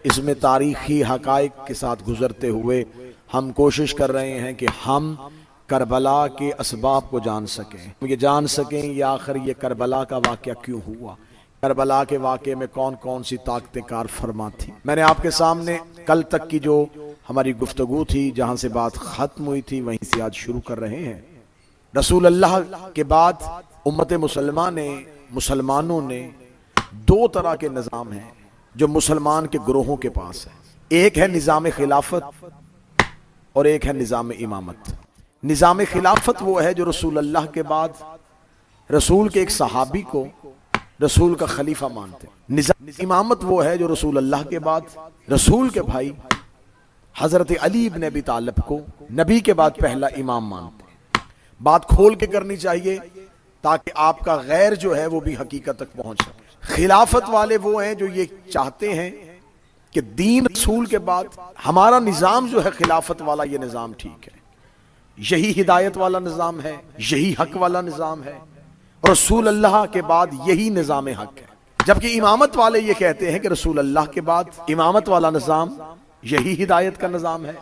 اس میں تاریخی حقائق کے ساتھ گزرتے ہوئے ہم کوشش کر رہے ہیں کہ ہم کربلا کے اسباب کو جان سکیں، یہ جان سکیں یہ آخر یہ کربلا کا واقعہ کیوں ہوا، کربلا کے واقعے میں کون کون سی طاقتیں کار فرما تھی۔ میں نے آپ کے سامنے کل تک کی جو ہماری گفتگو تھی، جہاں سے بات ختم ہوئی تھی وہیں سے آج شروع کر رہے ہیں۔ رسول اللہ کے بعد امت مسلمانوں نے دو طرح کے نظام ہیں جو مسلمان کے گروہوں کے پاس ہے، ایک ہے نظام خلافت اور ایک ہے نظام امامت۔ نظام خلافت وہ ہے جو رسول اللہ کے بعد رسول کے ایک صحابی کو رسول کا خلیفہ مانتے ہیں۔ نظام امامت وہ ہے جو رسول اللہ کے بعد رسول کے بھائی حضرت علی بن ابی طالب کو نبی کے بعد پہلا امام مانتے ہیں۔ بات کھول کے کرنی چاہیے تاکہ آپ کا غیر جو ہے وہ بھی حقیقت تک پہنچ سکے۔ خلافت والے وہ ہیں جو یہ چاہتے ہیں کہ دین رسول کے بعد ہمارا نظام جو ہے خلافت والا، یہ نظام ٹھیک ہے، یہی ہدایت والا نظام ہے، یہی حق والا نظام ہے، اور رسول اللہ کے بعد یہی نظام حق ہے۔ جبکہ امامت والے یہ کہتے ہیں کہ رسول اللہ کے بعد امامت والا نظام یہی ہدایت کا نظام ہے،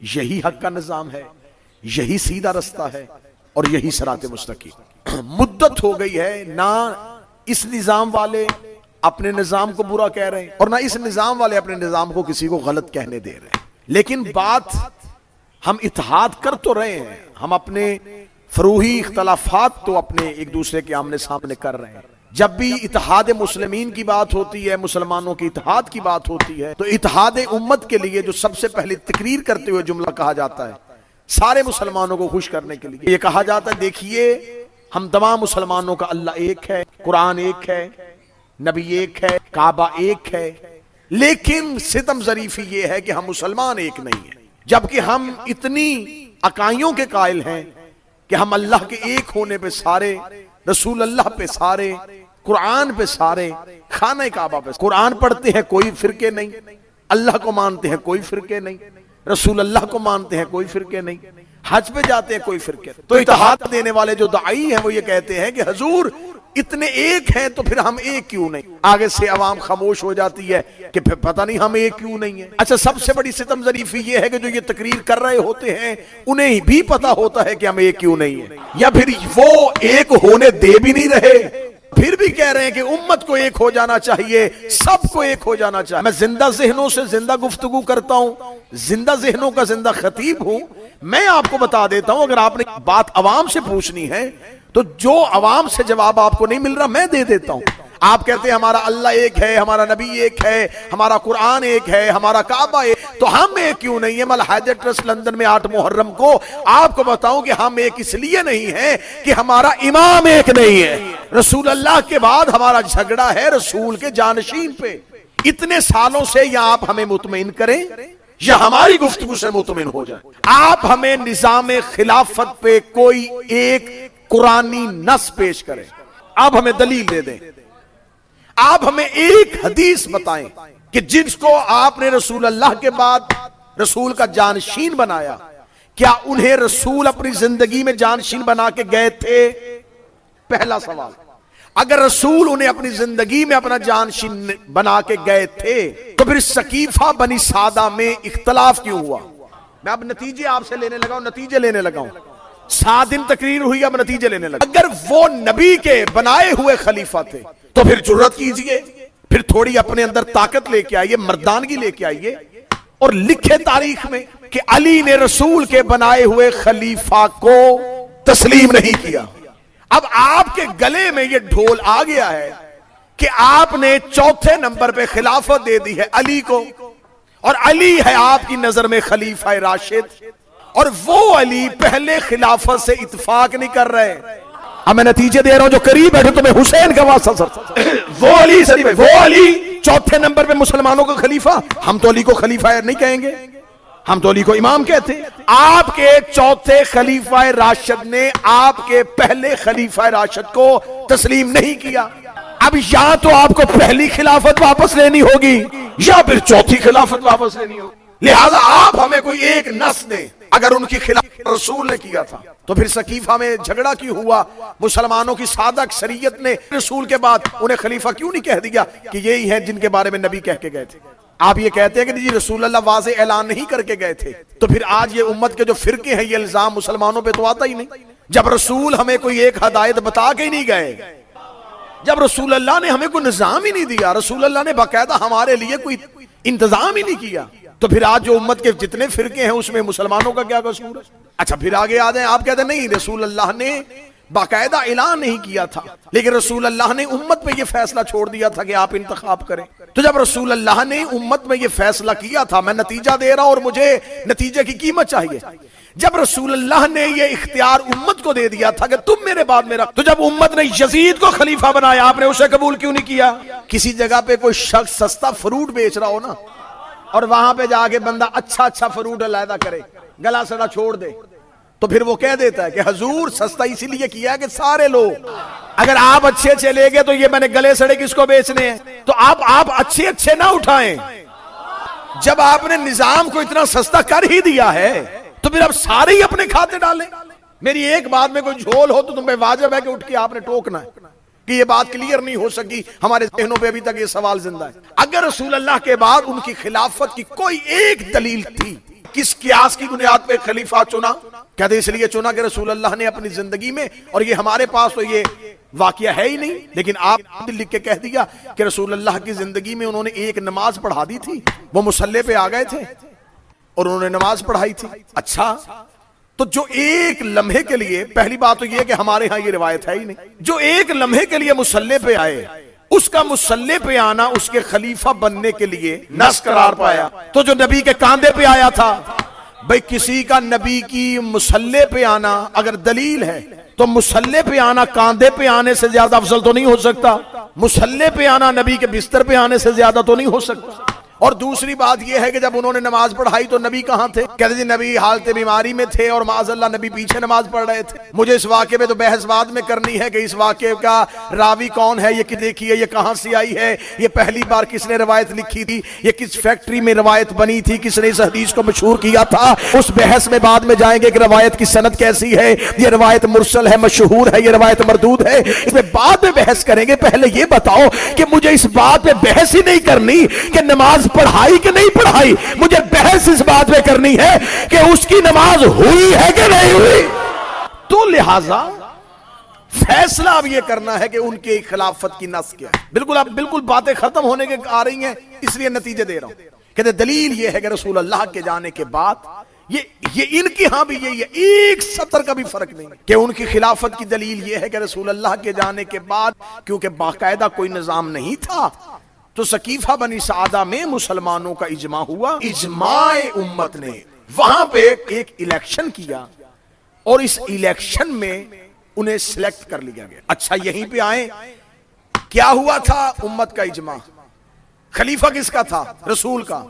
یہی حق کا نظام ہے، یہی سیدھا رستہ ہے اور یہی صراط مستقیم۔ مدت ہو گئی ہے نہ اس نظام والے اپنے نظام کو برا کہہ رہے ہیں اور نہ اس نظام والے اپنے نظام کو کسی کو غلط کہنے دے رہے ہیں، لیکن بات ہم اتحاد کر تو رہے ہیں، ہم اپنے فروعی اختلافات تو اپنے ایک دوسرے کے آمنے سامنے کر رہے ہیں۔ جب بھی اتحاد مسلمین کی بات ہوتی ہے، مسلمانوں کے اتحاد کی بات ہوتی ہے، تو اتحاد امت کے لیے جو سب سے پہلے تقریر کرتے ہوئے جملہ کہا جاتا ہے، سارے مسلمانوں کو خوش کرنے کے لیے یہ کہا جاتا ہے، دیکھیے ہم تمام مسلمانوں کا اللہ ایک ہے، قرآن ایک ہے، نبی ایک ہے، کعبہ ایک ہے، لیکن ستم ظریفی یہ ہے کہ ہم مسلمان ایک نہیں ہیں، جبکہ ہم اتنی اکائیوں کے قائل ہیں کہ ہم اللہ کے ایک ہونے پہ سارے، رسول اللہ پہ سارے، قرآن پہ سارے، خانہ کعبہ پہ قرآن پڑھتے ہیں کوئی فرقے نہیں، اللہ کو مانتے ہیں کوئی فرقے نہیں، رسول اللہ کو مانتے ہیں کوئی فرقے نہیں، حج پہ جاتے ہیں کوئی فرقے نہیں۔ تو اتحاد دینے والے جو داعی ہیں وہ یہ کہتے ہیں کہ حضور اتنے ایک ہیں تو پھر ہم ایک کیوں نہیں؟ آگے سے عوام خاموش ہو جاتی ہے کہ پھر پتہ نہیں ہم ایک کیوں نہیں ہیں۔ اچھا، سب سے بڑی ستم ظریفی یہ ہے کہ جو یہ تقریر کر رہے ہوتے ہیں انہیں بھی پتہ ہوتا ہے کہ ہم ایک کیوں نہیں ہیں، یا پھر وہ ایک ہونے دے بھی نہیں رہے، پھر بھی کہہ رہے ہیں کہ امت کو ایک ہو جانا چاہیے، سب کو ایک ہو جانا چاہیے۔ میں زندہ ذہنوں سے زندہ گفتگو کرتا ہوں، زندہ ذہنوں کا زندہ خطیب ہوں۔ میں آپ کو بتا دیتا ہوں، اگر آپ نے بات عوام سے پوچھنی ہے تو جو عوام سے جواب آپ کو نہیں مل رہا میں دے دیتا ہوں۔ آپ کہتے ہیں ہمارا اللہ ایک ہے، ہمارا نبی ایک ہے، ہمارا قرآن ایک ہے، ہمارا کعبہ ایک، تو ہم ایک کیوں نہیں ہیں؟ میں الحاج ٹرسٹ لندن میں 8 محرم کو آپ کو بتاؤں کہ ہم ایک اس لیے نہیں ہیں کہ ہمارا امام ایک نہیں ہے، رسول اللہ کے بعد ہمارا جھگڑا ہے رسول کے جانشین پہ۔ اتنے سالوں سے یا آپ ہمیں مطمئن کریں یا ہماری گفتگو سے مطمئن ہو جائیں۔ آپ ہمیں نظام خلافت پہ کوئی ایک قرآنی نص پیش کریں، آپ ہمیں دلیل دے دیں، آپ ہمیں ایک حدیث بتائیں کہ جس کو آپ نے رسول اللہ کے بعد رسول کا جانشین بنایا، کیا انہیں رسول اپنی زندگی میں جانشین بنا کے گئے تھے؟ پہلا سوال۔ اگر رسول انہیں اپنی زندگی میں اپنا جانشین بنا کے گئے تھے تو پھر سقیفہ بنی سعدہ میں اختلاف کیوں ہوا؟ میں اب نتیجے آپ سے لینے لگا ہوں، 7 دن تقریر ہوئی، اب نتیجے لینے لگا۔ اگر وہ نبی کے بنائے ہوئے خلیفہ تھے تو پھر جرات کیجئے، پھر تھوڑی اپنے اندر طاقت لے کے آئیے، مردانگی لے کے آئیے اور لکھے تاریخ میں کہ علی نے رسول کے بنائے ہوئے خلیفہ کو تسلیم نہیں کیا۔ اب آپ کے گلے میں یہ ڈھول آ گیا ہے کہ آپ نے 4تھے نمبر پہ خلافت دے دی ہے علی کو، اور علی ہے آپ کی نظر میں خلیفہ راشد، اور وہ علی پہلے خلافت سے اتفاق نہیں کر رہے۔ اب میں نتیجے دے رہا ہوں، جو قریب ہے تمہیں حسین کا واسطہ سر، وہ علی 4تھے نمبر پہ مسلمانوں کا خلیفہ، ہم تو علی کو خلیفہ نہیں کہیں گے، ہم تو علی کو امام کہتے ہیں۔ آپ کے 4تھے خلیفہ راشد نے آپ کے پہلے خلیفہ راشد کو تسلیم نہیں کیا۔ اب یا تو آپ کو پہلی خلافت واپس لینی ہوگی یا پھر 4تھی خلافت واپس لینی ہوگی، لہذا آپ ہمیں کوئی ایک نص دیں۔ اگر ان کی خلافت رسول نے کیا تھا تو پھر سقیفہ میں جھگڑا کیوں ہوا؟ مسلمانوں کی سادہ اکثریت نے رسول کے بعد انہیں خلیفہ کیوں نہیں کہہ دیا کہ یہی ہیں جن کے بارے میں نبی کہہ کے گئے تھے؟ آپ یہ کہتے ہیں کہ جی رسول اللہ واضح اعلان نہیں کر کے گئے تھے، تو پھر آج یہ امت کے جو فرقے ہیں یہ الزام مسلمانوں پہ تو آتا ہی نہیں۔ جب رسول ہمیں کوئی ایک ہدایت بتا کے ہی نہیں گئے، جب رسول اللہ نے ہمیں کوئی نظام ہی نہیں دیا، رسول اللہ نے باقاعدہ ہمارے لیے کوئی انتظام ہی نہیں کیا، تو پھر آج جو امت کے جتنے فرقے ہیں اس میں مسلمانوں کا کیا قصور ہے؟ اچھا پھر آگے آ جائیں، آپ کہتے ہیں نہیں رسول اللہ نے باقاعدہ اعلان نہیں کیا تھا، لیکن رسول اللہ نے امت میں یہ فیصلہ چھوڑ دیا تھا کہ آپ انتخاب کریں۔ تو جب رسول اللہ نے امت میں یہ فیصلہ کیا تھا، میں نتیجہ دے رہا ہوں اور مجھے نتیجے کی قیمت چاہیے، جب رسول اللہ نے یہ اختیار امت کو دے دیا تھا کہ تم میرے بعد میں رکھ، تو جب امت نے یزید کو خلیفہ بنایا آپ نے اسے قبول کیوں نہیں کیا؟ کسی جگہ پہ کوئی شخص سستا فروٹ بیچ رہا ہو نا، اور وہاں پہ جا کے بندہ اچھا فروٹ علیحدہ کرے، گلا سڑا چھوڑ دے، تو پھر وہ کہہ دیتا ہے کہ حضور سستا اسی لیے کیا کہ سارے لوگ، اگر آپ اچھے لے گے تو یہ میں نے گلے سڑے کس کو بیچنے ہیں؟ تو آپ اچھے نہ اٹھائیں۔ جب آپ نے نظام کو اتنا سستا کر ہی دیا ہے تو پھر اب سارے ہی اپنے کھاتے ڈالیں۔ میری ایک بات میں کوئی جھول ہو تو تمہیں واجب ہے کہ اٹھ کے آپ نے ٹوکنا ہے کہ یہ بات کلیئر نہیں ہو سکی، ہمارے ذہنوں پہ ابھی تک یہ سوال زندہ ہے۔ اگر رسول اللہ کے بعد ان کی خلافت کی کوئی ایک دلیل تھی، کس قیاس کی بنیاد پہ خلیفہ چنا؟ کہتے اس لیے چنا کہ رسول اللہ نے اپنی زندگی میں، اور یہ ہمارے پاس تو یہ واقعہ ہے ہی نہیں، لیکن آپ لکھ کے کہہ دیا کہ رسول اللہ کی زندگی میں انہوں نے ایک نماز پڑھا دی تھی، وہ مصلی پہ آ گئے تھے اور انہوں نے نماز پڑھائی تھی۔ اچھا تو جو ایک لمحے کے لیے، پہلی بات تو یہ کہ ہمارے ہاں یہ روایت ہے ہی نہیں، جو ایک لمحے کے لیے مصلی پہ آئے، اس کا مصلی پہ آنا اس کے خلیفہ بننے کے لیے نص قرار پایا۔ تو جو نبی کے کاندھے پہ آیا تھا، بھئی کسی کا نبی کی مصلی پہ آنا اگر دلیل ہے تو مصلی پہ آنا کاندھے پہ آنے سے زیادہ افضل تو نہیں ہو سکتا، مصلی پہ آنا نبی کے بستر پہ آنے سے زیادہ تو نہیں ہو سکتا۔ اور دوسری بات یہ ہے کہ جب انہوں نے نماز پڑھائی تو نبی کہاں تھے؟ کہتے جی نبی حالت بیماری میں تھے اور معاذ اللہ نبی پیچھے نماز پڑھ رہے تھے۔ مجھے اس واقعے میں تو بحث بعد میں کرنی ہے کہ اس واقعے کا راوی کون ہے، یہ دیکھی ہے، یہ کہاں سے آئی ہے، یہ پہلی بار کس نے روایت لکھی تھی، یہ کس فیکٹری میں روایت بنی تھی، کس نے اس حدیث کو مشہور کیا تھا، اس بحث میں بعد میں جائیں گے کہ روایت کی سند کیسی ہے، یہ روایت مرسل ہے، مشہور ہے، یہ روایت مردود ہے، اس میں بعد میں بحث کریں گے۔ پہلے یہ بتاؤ کہ مجھے اس بات پہ بحث ہی نہیں کرنی کہ نماز پڑھائی کہ نہیں پڑھائی، مجھے بحث اس بات پہ کرنی ہے کہ اس کی نماز ہوئی ہے کہ نہیں ہوئی۔ تو لہٰذا فیصلہ اب یہ کرنا ہے کہ ان کے خلافت کی نص کیا ہے۔ بالکل باتیں ختم ہونے کے آ رہی ہیں، اس لیے نتیجے دے رہا ہوں۔ کہتے دلیل یہ ہے کہ رسول اللہ کے جانے کے بعد یہ ان کی ہاں بھی یہ ایک سطر کا بھی فرق نہیں کہ ان کی خلافت کی دلیل یہ ہے کہ رسول اللہ کے جانے کے بعد کیونکہ باقاعدہ کوئی نظام نہیں تھا تو سقیفہ بنی سعدہ میں مسلمانوں کا اجماع ہوا، اجماع امت نے وہاں پہ ایک الیکشن کیا اور اس الیکشن میں انہیں سلیکٹ کر لیا گیا۔ اچھا یہیں پہ آئیں، کیا ہوا تھا؟ امت کا اجماع۔ خلیفہ کس کا تھا؟ رسول کا۔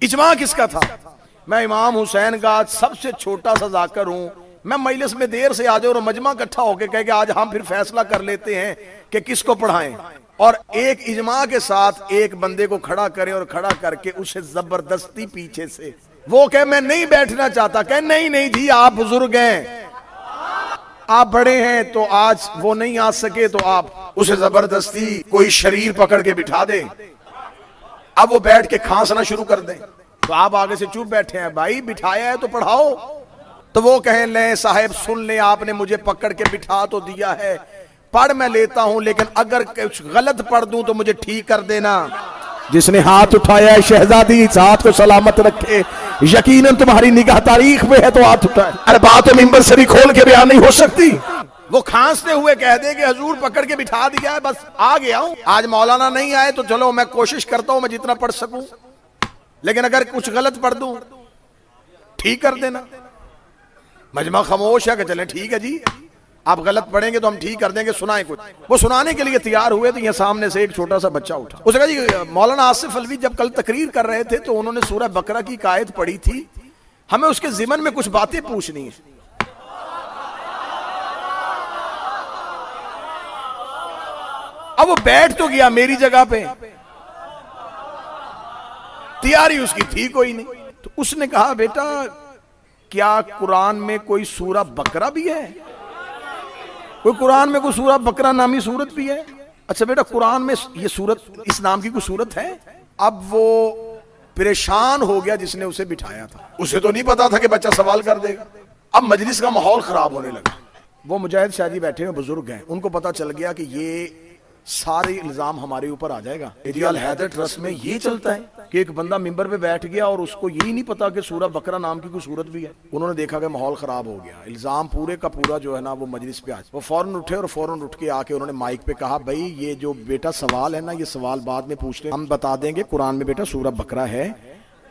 اجماع کس کا تھا؟ میں امام حسین کا سب سے چھوٹا سا ذاکر ہوں، میں مجلس میں دیر سے آ جاؤں اور مجمع اکٹھا ہو کے کہے کہ آج ہم پھر فیصلہ کر لیتے ہیں کہ کس کو پڑھائیں، اور ایک اجماع کے ساتھ ایک بندے کو کھڑا کریں اور کھڑا کر کے اسے زبردستی پیچھے سے وہ کہے میں نہیں بیٹھنا چاہتا، کہے نہیں جی آپ بزرگ ہیں، آپ بڑے ہیں، تو آج وہ نہیں آ سکے تو آپ اسے زبردستی کوئی شریر پکڑ کے بٹھا دیں، اب وہ بیٹھ کے کھانسنا شروع کر دیں، تو آپ آگے سے چپ بیٹھے ہیں، بھائی بٹھایا ہے تو پڑھاؤ، تو وہ کہیں لیں صاحب سن لیں، آپ نے مجھے پکڑ کے بٹھا تو دیا ہے، پڑھ میں لیتا ہوں لیکن اگر کچھ غلط پڑھ دوں تو مجھے ٹھیک کر دینا۔ جس نے ہاتھ اٹھایا ہے شہزادی اس ہاتھ کو سلامت رکھے، یقیناً تمہاری نگاہ تاریخ میں ہے تو ہاتھ اٹھائے۔ ارے بات ممبر سے بھی کھول کے بیان نہیں ہو سکتی۔ وہ کھانستے ہوئے کہہ دے کہ حضور پکڑ کے بٹھا دیا ہے، بس آ گیا ہوں، آج مولانا نہیں آئے تو چلو میں کوشش کرتا ہوں میں جتنا پڑھ سکوں، لیکن اگر کچھ غلط پڑھ دوں ٹھیک کر دینا۔ مجمع خاموش ہے کہ چلیں ٹھیک ہے جی، آپ غلط پڑھیں گے تو ہم ٹھیک کر دیں گے، سنائیں کچھ۔ وہ سنانے کے لیے تیار ہوئے تو یہ سامنے سے ایک چھوٹا سا بچہ اٹھا، اس نے کہا جی مولانا آصف الوی جب کل تقریر کر رہے تھے تو انہوں نے سورہ بقرہ کی ایک آیت پڑھی تھی، ہمیں اس کے ضمن میں کچھ باتیں پوچھنی ہیں۔ اب وہ بیٹھ تو گیا میری جگہ پہ، تیاری اس کی تھی کوئی نہیں، تو اس نے کہا بیٹا کیا قرآن میں کوئی سورہ بقرہ بھی ہے؟ کوئی قرآن میں کوئی سورہ بقرہ نامی سورت بھی ہے؟ اچھا بیٹا قرآن میں یہ سورت اس نام کی کوئی سورت ہے؟ اب وہ پریشان ہو گیا جس نے اسے بٹھایا تھا، اسے تو نہیں پتا تھا کہ بچہ سوال کر دے گا۔ اب مجلس کا ماحول خراب ہونے لگا۔ وہ مجاہد شاہ جی بیٹھے ہوئے بزرگ ہیں، ان کو پتا چل گیا کہ یہ سارے الزام ہمارے اوپر آ جائے گا۔ ایریا الحیدر ٹرسٹ میں یہ چلتا ہے کہ ایک بندہ ممبر پہ بیٹھ گیا اور اس کو یہی نہیں پتا کہ سورہ بقرہ نام کی کوئی سورت بھی ہے۔ انہوں نے دیکھا کہ ماحول خراب ہو گیا، الزام پورے کا پورا جو ہے نا وہ مجلس پہ آ، وہ فوراً اٹھے اور فوراً اٹھ کے آ کے انہوں نے مائک پہ کہا بھائی یہ جو بیٹا سوال ہے نا یہ سوال بعد میں پوچھ لیں، ہم بتا دیں گے قرآن میں بیٹا سورہ بقرہ ہے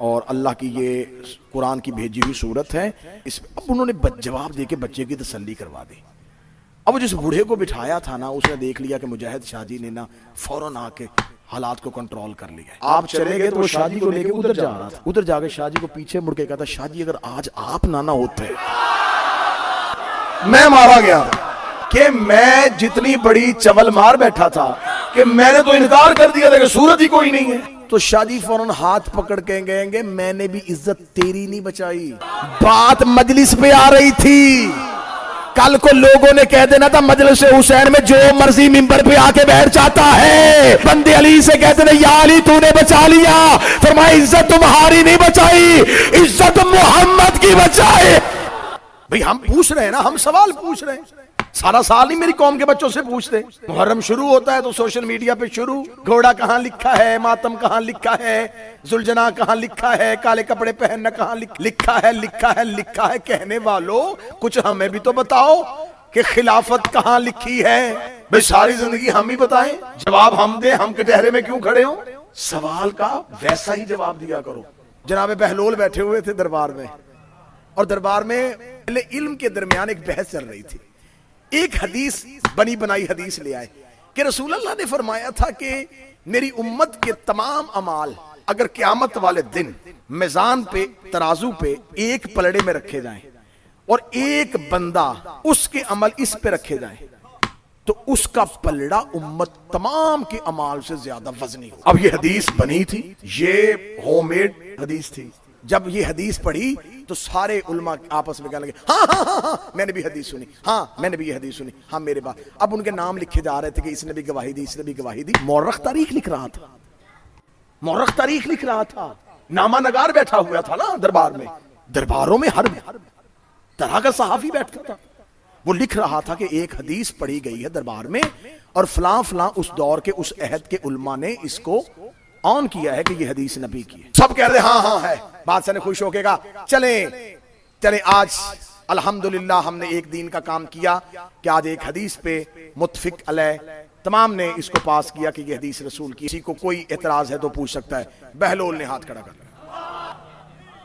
اور اللہ کی یہ قرآن کی بھیجی ہوئی صورت ہے اس اب انہوں نے جواب دے کے بچے کی تسلی کروا دی۔ اب وہ جس بوڑھے کو بٹھایا تھا نا اس نے دیکھ لیا کہ مجاہد شاہ جی نے نا فوراً آ کے حالات کو کنٹرول کر لیا۔ آپ چلے گئے تو وہ شاہ جی کو لے کے ادھر جا رہا تھا، ادھر جا کے شاہ جی کو پیچھے مڑ کے کہتا شاہ جی اگر آج آپ نہ ہوتے میں مارا گیا کہ میں جتنی بڑی چول مار بیٹھا تھا کہ میں نے تو انکار کر دیا تھا کہ صورت ہی کوئی نہیں ہے۔ تو شاہ جی فوراً ہاتھ پکڑ کے کہیں گے میں نے بھی عزت تیری نہیں بچائی، بات مجلس پہ آ رہی تھی، کل کو لوگوں نے کہہ دینا تھا مجلس حسین میں جو مرضی ممبر پہ آ کے بیٹھ جاتا ہے، بندے علی سے کہتے ہیں یا علی تو نے بچا لیا، فرمایا عزت تمہاری نہیں بچائی، عزت محمد کی بچائے۔ بھئی ہم پوچھ رہے ہیں نا، ہم سوال پوچھ رہے ہیں، سارا سال نہیں میری قوم کے بچوں سے پوچھتے۔ محرم شروع ہوتا ہے تو سوشل میڈیا پہ شروع، گھوڑا کہاں لکھا ہے، ماتم کہاں لکھا ہے، ذوالجناح کہاں لکھا ہے، کالے کپڑے پہننا کہاں لکھا ہے، لکھا ہے لکھا ہے۔ کہنے والوں کچھ ہمیں بھی تو بتاؤ کہ خلافت کہاں لکھی ہے۔ بھئی ساری زندگی ہم ہی بتائیں، جواب ہم دیں، ہم کٹہرے میں کیوں کھڑے ہوں؟ سوال کا ویسا ہی جواب دیا کرو۔ جناب بہلول بیٹھے ہوئے تھے دربار میں، اور دربار میں علم کے درمیان ایک بحث چل رہی تھی۔ ایک حدیث بنی بنائی حدیث لے آئے کہ رسول اللہ نے فرمایا تھا کہ میری امت کے تمام اعمال اگر قیامت والے دن میزان پہ ترازو پہ ایک پلڑے میں رکھے جائیں اور ایک بندہ اس کے عمل اس پہ رکھے جائیں تو اس کا پلڑا امت تمام کے اعمال سے زیادہ وزنی ہو۔ اب یہ حدیث بنی تھی، یہ ہوم میڈ حدیث تھی۔ جب یہ حدیث پڑھی تو سارے علماء آپس میں کہنے لگے ہاں ہاں ہاں ہاں میں نے بھی حدیث سنی، ہاں میں نے بھی یہ حدیث سنی، ہاں میرے بات۔ اب ان کے نام لکھے جا رہے تھے کہ اس نے بھی گواہی دی، اس نے بھی گواہی دی۔ مورخ تاریخ لکھ رہا تھا، مورخ تاریخ لکھ رہا تھا، نامہ نگار بیٹھا ہوا تھا نا دربار میں، درباروں میں ہر طرح کا صحافی بیٹھتا تھا، وہ لکھ رہا تھا کہ ایک حدیث پڑھی گئی ہے دربار میں اور فلاں فلاں اس دور کے اس عہد کے علماء نے اس کو آن کیا ہے کہ یہ حدیث نبی کی ہے۔ سب کہہ رہے ہاں ہاں ہے، بادشاہ نے خوش ہو کے کہا چلیں آج الحمدللہ ہم نے ایک دین کا کام کیا کہ آج ایک حدیث پہ متفق علیہ تمام نے اس کو پاس کیا کہ یہ حدیث رسول کی، کسی کو کوئی اعتراض ہے تو پوچھ سکتا ہے۔ بہلول نے ہاتھ کھڑا کر لیا۔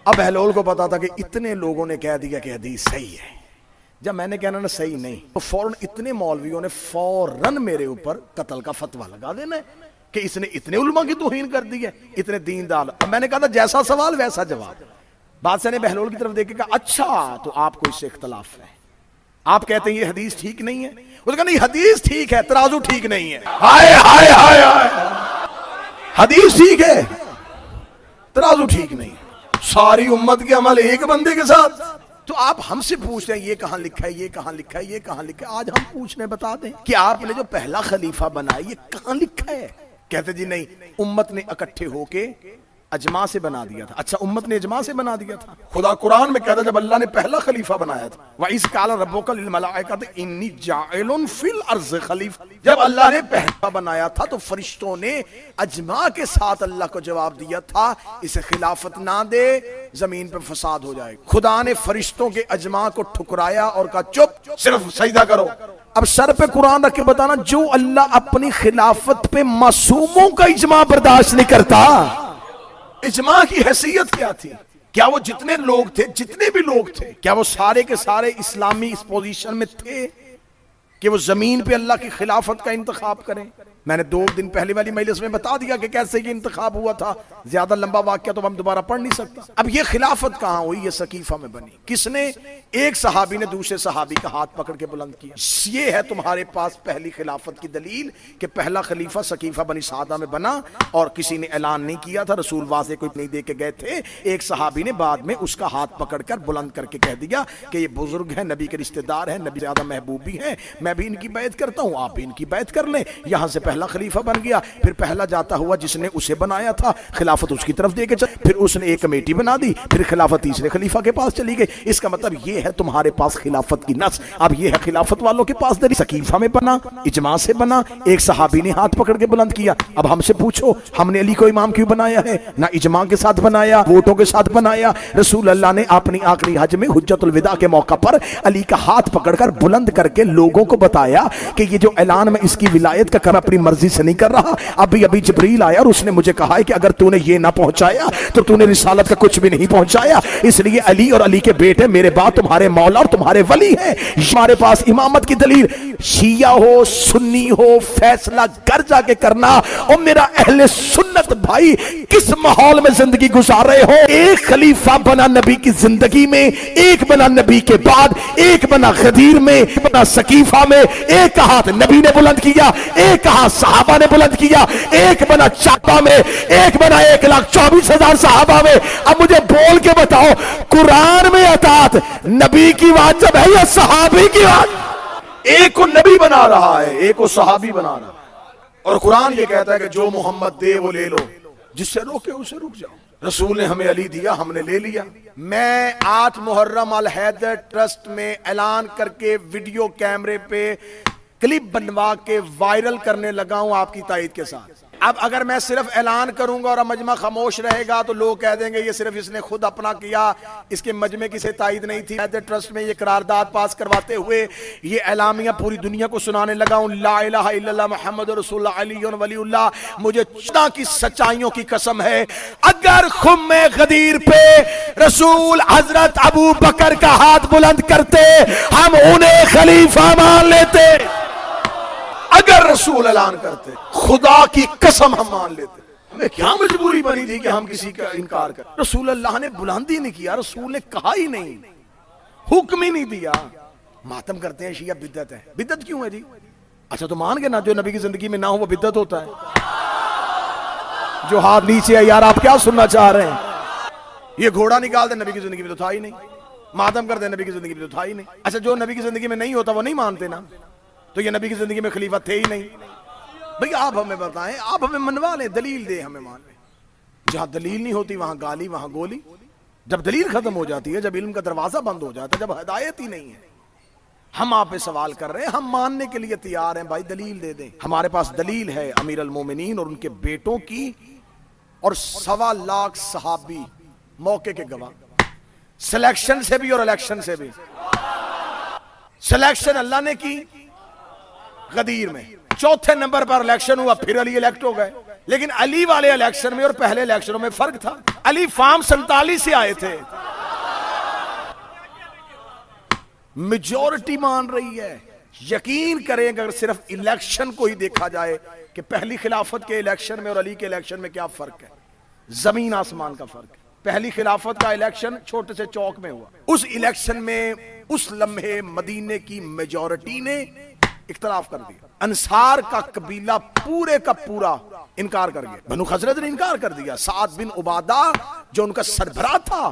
اب بہلول کو پتا تھا کہ اتنے لوگوں نے کہہ دیا کہ حدیث صحیح ہے، جب میں نے کہنا نا صحیح نہیں تو فوراً اتنے مولویوں نے فوراً میرے اوپر قتل کا فتویٰ لگا دینا ہے کہ اس نے اتنے علماء کی توہین کر دی ہے، اتنے دیندار۔ اب میں نے کہا تھا جیسا سوال ویسا جواب۔ بادشاہ نے بہلول کی طرف دیکھ کے کہا اچھا تو آپ کو اس سے اختلاف ہے، آپ کہتے ہیں یہ حدیث ٹھیک نہیں ہے؟ اس نے کہا نہیں حدیث ٹھیک ہے، ترازو ٹھیک نہیں ہے۔ ہائے ہائے ہائے ہائے، حدیث ٹھیک ہے، ترازو ٹھیک نہیں ہے، ساری امت کے عمل ایک بندے کے ساتھ۔ تو آپ ہم سے پوچھ رہے ہیں یہ کہاں لکھا ہے، یہ کہاں لکھا ہے، یہ کہاں لکھا ہے؟ آج ہم پوچھنے بتا دیں کہ آپ نے جو پہلا خلیفہ بنایا یہ کہاں لکھا ہے؟ کہتے جی نہیں، امت نے اکٹھے ہو کے اجماع سے بنا دیا تھا۔ اچھا امت نے اجماع سے بنا دیا تھا؟ خدا قرآن میں کہتا جب اللہ نے پہلا خلیفہ بنایا تھا وَإِذْ قَالَ رَبُّكَ لِلْمَلَائِكَةِ إِنِّي جَاعِلٌ فِي الْأَرْضِ خَلِيفَةً، جب اللہ نے پہلا بنایا تھا تو فرشتوں نے اجماع کے ساتھ اللہ کو جواب دیا تھا اسے خلافت نہ دے، زمین پہ فساد ہو جائے۔ خدا نے فرشتوں کے اجماع کو ٹھکرایا اور کہا چپ، صرف سجدہ کرو۔ اب سر پہ قرآن رکھ کے بتانا جو اللہ اپنی خلافت پہ معصوموں کا اجماع برداشت نہیں کرتا۔ اجماع کی حیثیت کیا تھی؟ کیا وہ جتنے لوگ تھے، جتنے بھی لوگ تھے، کیا وہ سارے کے سارے اسلامی اس پوزیشن میں تھے کہ وہ زمین پہ اللہ کی خلافت کا انتخاب کریں؟ میں نے 2 دن پہلے والی مجلس میں بتا دیا کہ کیسے یہ انتخاب ہوا تھا، زیادہ لمبا واقعہ تو ہم دوبارہ پڑھ نہیں سکتا۔ اب یہ خلافت کہاں ہوئی؟ یہ سقیفہ میں بنی۔ کس نے؟ ایک صحابی نے دوسرے صحابی کا ہاتھ پکڑ کے بلند کیا، یہ ہے تمہارے پاس پہلی خلافت کی دلیل کہ پہلا خلیفہ سقیفہ بنی سعدہ میں بنا، اور کسی نے اعلان نہیں کیا تھا، رسول واضح کوئی نہیں دے کے گئے تھے، ایک صحابی نے بعد میں اس کا ہاتھ پکڑ کر بلند کر کے کہہ دیا کہ یہ بزرگ ہیں، نبی کے رشتہ دار ہیں، نبی زیادہ محبوب بھی ہیں، میں بھی ان کی بیعت کرتا ہوں، آپ بھی ان کی بیعت کر لیں۔ یہاں سے پہلا خلیفہ بن گیا، پھر پہلا جاتا ہوا جس نے اسے بنایا تھا خلافت اس کی طرف دے کے چل، پھر اس نے ایک کمیٹی بنا دی، پھر خلافت تیسرے خلیفہ کے پاس چلی گئی۔ اس کا مطلب یہ ہے تمہارے پاس خلافت کی نس، اب یہ ہے خلافت والوں کے پاس دلیل۔ سقیفہ میں بنا، اجماع سے بنا، ایک صحابی نے ہاتھ پکڑ کے بلند کیا۔ اب ہم سے پوچھو ہم نے علی کو امام کیوں بنایا ہے؟ نہ اجماع کے ساتھ بنایا، ووٹوں کے ساتھ بنایا، رسول اللہ نے اپنی آخری حج میں حجت الوداع کے موقع پر علی کا ہاتھ پکڑ کر بلند کر کے لوگوں کو بتایا کہ یہ جو اعلان میں اس کی ولایت کا کر اپنی مرضی سے نہیں کر رہا، ابھی جبریل آیا اور اس نے مجھے کہا ہے کہ اگر تو نے یہ نہ پہنچایا تو تو نے رسالت کا کچھ بھی نہیں پہنچایا، اس لیے علی اور علی کے بیٹے میرے بعد تمہارے مولا اور تمہارے ولی ہیں۔ ہمارے پاس امامت کی دلیل، شیعہ ہو سنی ہو فیصلہ گھر جا کے کرنا۔ اور میرا اہل سنت بھائی کس ماحول میں زندگی گزار رہے ہو؟ ایک خلیفہ بنا نبی کی زندگی میں، ایک بنا نبی کے بعد، ایک بنا غدیر میں، ایک بنا سقیفہ میں، ایک کا ہاتھ نبی نے بلند کیا، ایک کا ہاتھ صحابہ نے بلند کیا، ایک بنا چاپا میں، ایک بنا 1,24,000 صحابہ میں۔ اب مجھے بول کے بتاؤ قرآن میں اطاعت نبی کی واجب ہے یا صحابی کی واجب؟ ایک کو نبی بنا رہا ہے، ایک کو صحابی بنا رہا ہے، اور قرآن یہ کہتا ہے کہ جو محمد دے وہ لے لو، جس سے روکے اسے رک جاؤ۔ رسول نے ہمیں علی دیا، ہم نے لے لیا۔ میں 8 محرم الحیدر ٹرسٹ میں اعلان کر کے ویڈیو کیمرے پہ کلپ بنوا کے وائرل کرنے لگا ہوں آپ کی تائید کے ساتھ۔ اب اگر میں صرف اعلان کروں گا اور مجمع خاموش رہے گا تو لوگ کہہ دیں گے یہ صرف اس نے خود اپنا کیا، اس کے مجمع کی سے تائید نہیں تھی۔ حیدر ٹرسٹ میں یہ قرارداد پاس کرواتے ہوئے یہ اعلامیہ پوری دنیا کو سنانے لگا ہوں، لا الہ الا اللہ محمد رسول اللہ علی ولی اللہ۔ مجھے خدا کی سچائیوں کی قسم ہے، اگر خم غدیر پہ رسول حضرت ابو بکر کا ہاتھ بلند کرتے ہم انہیں خلیفہ مان لیتے۔ اگر رسول اعلان کرتے خدا کی قسم ہم مان لیتے۔ ہمیں کیا مجبوری بنی تھی کہ ہم کسی کا انکار کریں؟ رسول اللہ نے بلند ہی نہیں کیا، رسول نے کہا ہی نہیں، حکم ہی نہیں دیا۔ ماتم کرتے ہیں شیعہ بدعت ہے۔ بدعت کیوں ہے جی؟ اچھا تو مان گے نا جو نبی کی زندگی میں نہ ہو وہ بدعت ہوتا ہے؟ جو ہاتھ نیچے ہے یار آپ کیا سننا چاہ رہے ہیں؟ یہ گھوڑا نکال دے نبی کی زندگی میں تو تھا ہی نہیں، ماتم کر دے نبی کی زندگی میں تو تھا ہی نہیں۔ اچھا جو نبی کی زندگی میں نہیں ہوتا وہ نہیں مانتے نا، تو یہ نبی کی زندگی میں خلیفہ تھے ہی نہیں۔ بھئی آپ ہمیں بتائیں، آپ ہمیں منوا لیں، دلیل دیں، ہمیں مان لیں۔ جہاں دلیل نہیں ہوتی وہاں گالی وہاں گولی۔ جب دلیل ختم ہو جاتی ہے، جب علم کا دروازہ بند ہو جاتا ہے، جب ہدایت ہی نہیں ہے، ہم آپ پہ سوال کر رہے ہیں، ہم ماننے کے لیے تیار ہیں، بھائی دلیل دے دیں۔ ہمارے پاس دلیل ہے امیر المومنین اور ان کے بیٹوں کی، اور 1.25 لاکھ صحابی موقع کے گواہ، سلیکشن سے بھی اور الیکشن سے بھی۔ سلیکشن اللہ نے کی غدیر میں، 4تھے نمبر پر الیکشن ہوا، پھر علی الیکٹ ہو گئے۔ لیکن علی والے الیکشن میں اور پہلے الیکشنوں میں فرق تھا۔ علی فارم 47 سے آئے تھے، میجورٹی مان رہی ہے۔ یقین کریں اگر صرف الیکشن کو ہی دیکھا جائے کہ پہلی خلافت کے الیکشن میں اور علی کے الیکشن میں کیا فرق ہے، زمین آسمان کا فرق ہے۔ پہلی خلافت کا الیکشن چھوٹے سے چوک میں ہوا، اس الیکشن میں اس لمحے مدینے کی میجورٹی نے اختلاف کر دیا، انصار کا قبیلہ پورے کا پورا انکار کر گیا، بنو خزرج نے انکار کر دیا۔ سعد بن عبادہ جو ان کا سربراہ تھا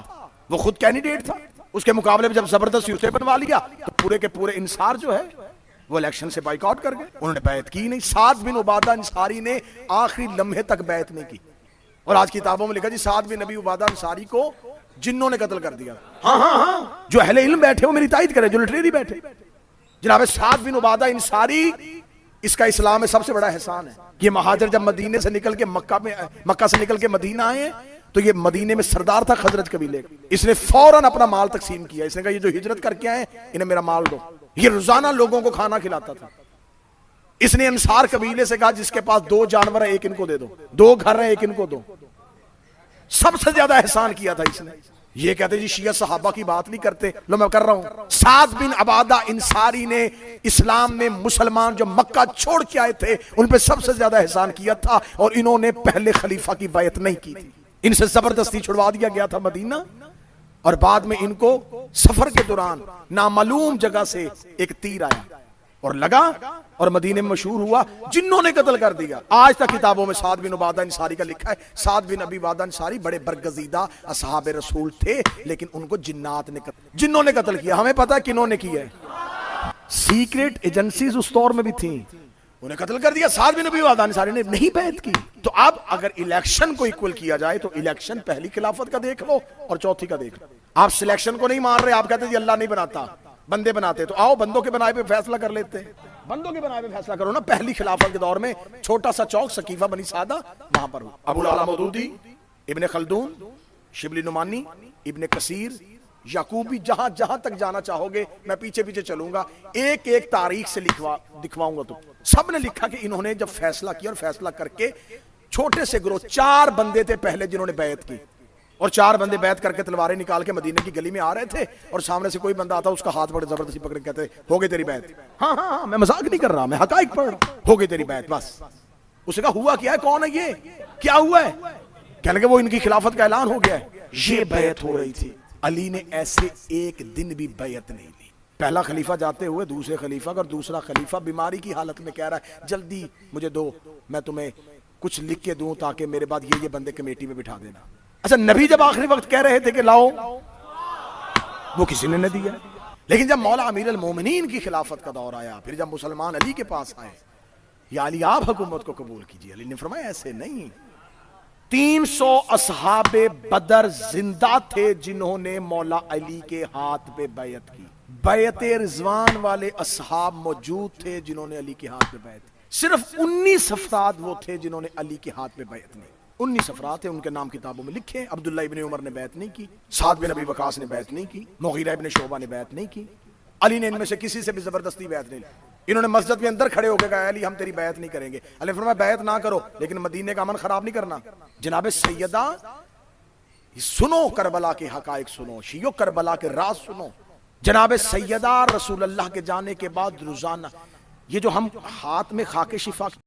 وہ خود کینڈیڈیٹ تھا، اس کے مقابلے میں جب زبردستی اسے بنوا لیا تو پورے کے پورے انصار جو ہے وہ الیکشن سے بائیک آؤٹ کر گئے، انہوں نے بیعت کی نہیں۔ سعد بن عبادہ انصاری نے آخری لمحے تک بیعت نہیں کی، اور آج کتابوں میں لکھا جی سعد بن نبی عبادہ انصاری کو جنوں نے قتل کر دیا۔ ہاں جو اہل علم بیٹھے ہو میری تائید کرے، جو لٹریری بیٹھے، جناب سعد بن عبادہ انصاری، اس کا اسلام میں سب سے بڑا احسان ہے۔ یہ مہاجر جب مدینے سے نکل کے مکہ سے نکل کے مدینہ آئے تو یہ مدینے میں سردار تھا خزرج قبیلے کا، اس نے فوراً اپنا مال تقسیم کیا، اس نے کہا یہ جو ہجرت کر کے آئے انہیں میرا مال دو۔ یہ روزانہ لوگوں کو کھانا کھلاتا تھا۔ اس نے انصار قبیلے سے کہا جس کے پاس 2 جانور ہیں ایک ان کو دے دو، 2 گھر ہیں ایک ان کو دو۔ سب سے زیادہ احسان کیا تھا اس نے۔ یہ کہتے جی شیعہ صحابہ کی بات نہیں کرتے، لو میں کر رہا ہوں۔ سعد بن عبادہ انصاری نے اسلام میں مسلمان جو مکہ چھوڑ کے آئے تھے ان پہ سب سے زیادہ احسان کیا تھا، اور انہوں نے پہلے خلیفہ کی بیعت نہیں کی تھی، ان سے زبردستی چھڑوا دیا گیا تھا مدینہ، اور بعد میں ان کو سفر کے دوران نامعلوم جگہ سے ایک تیر آیا اور لگا اور مدینے میں مشہور ہوا، جنوں نے قتل کر دیا۔ آج تک کتابوں میں سعد بن عبادہ انصاری کا لکھا ہے، سعد بن ابی عبادہ انصاری بڑے برگزیدہ اصحاب رسول تھے، لیکن ان کو جنوں نے قتل کیا۔ ہمیں پتا ہے کنہوں نے کیا ہے، سیکریٹ ایجنسیز اس دور میں بھی تھیں، انہیں قتل کر دیا. سعد بن ابی وقاص انصاری نے نہیں بیعت کی. تو اب اگر الیکشن کو ایکول کیا جائے تو الیکشن پہلی خلافت کا دیکھ لو اور چوتھی کا دیکھ لو. آپ سلیکشن کو نہیں مان رہے, آپ کہتے ہیں جی اللہ نہیں بناتا, بندے بناتے. تو آؤ بندوں کے بنائے پہ فیصلہ کر لیتے ہیں, بندوں کے بنائے پہ فیصلہ کرو نا. پہلی خلافت کے دور میں چھوٹا سا چوک سقیفہ بنی سعدہ وہاں پر ہو. ابو العلا مودودی, ابن خلدون, شبلی نعمانی, ابن کثیر, یعقوبی, جہاں جہاں تک جانا چاہو گے میں پیچھے پیچھے چلوں گا, ایک ایک تاریخ سے دکھواؤں گا. تو سب نے لکھا کہ انہوں نے جب فیصلہ کیا اور فیصلہ کر کے چھوٹے سے گروہ 4 بندے تھے پہلے جنہوں نے بیعت کی, اور 4 بندے بیعت کر کے تلواریں نکال کے مدینے کی گلی میں آ رہے تھے, اور سامنے سے کوئی بندہ آتا اس کا ہاتھ بڑے زبردستی پکڑ کے کہتے ہو گئی تیری بیعت. ہاں ہاں ہاں میں مذاق نہیں کر رہا, میں حقائق پڑھ رہا ہوں. ہو گئی تیری بیعت. بس اس نے کہا ہوا کیا ہے, کون ہے یہ, کیا ہوا ہے؟ کہنے لگے وہ ان کی خلافت کا اعلان ہو گیا ہے. یہ بیعت ہو رہی تھی. علی نے ایسے ایک دن بھی بیعت نہیں لی. پہلا خلیفہ جاتے ہوئے دوسرے خلیفہ کا, اور دوسرا خلیفہ بیماری کی حالت میں کہہ رہا ہے جلدی مجھے دو, میں تمہیں کچھ لکھ کے دوں تاکہ میرے بعد یہ بندے کمیٹی میں بٹھا دینا. اچھا نبی جب آخری وقت کہہ رہے تھے کہ لاؤ, وہ کسی نے نہ دیا. لیکن جب مولا امیر المومنین کی خلافت کا دور آیا, پھر جب مسلمان علی کے پاس آئے, یا علی آپ حکومت کو قبول کیجئے, علی نے فرمایا ایسے نہیں. 300 اصحاب بدر زندہ تھے جنہوں نے مولا علی کے ہاتھ پہ بیعت کی. بیعت رضوان والے اصحاب موجود تھے جنہوں نے علی کے ہاتھ پہ بیعت کی. صرف 19 افراد وہ تھے جنہوں نے علی کے ہاتھ پہ بیعت نہیں. 19 افراد تھے, ان کے نام کتابوں میں لکھے. عبداللہ ابن عمر نے بیعت نہیں کی, سعد بن ابی وقاص نے بیعت نہیں کی, مغیرہ ابن شعبہ نے بیعت نہیں کی. علی نے ان میں سے کسی سے بھی زبردستی بیعت نہیں لی. انہوں نے مسجد کے اندر کھڑے ہو کے کہا علی ہم تیری بیعت نہیں کریں گے. علی فرمایا بیعت نہ کرو لیکن مدینے کا امن خراب نہیں کرنا. جناب سیدہ سنو, کربلا کے حقائق سنو, شیعو کربلا کے راز سنو. جناب سیدہ رسول اللہ کے جانے کے بعد روزانہ یہ جو ہم ہاتھ میں خاک شفا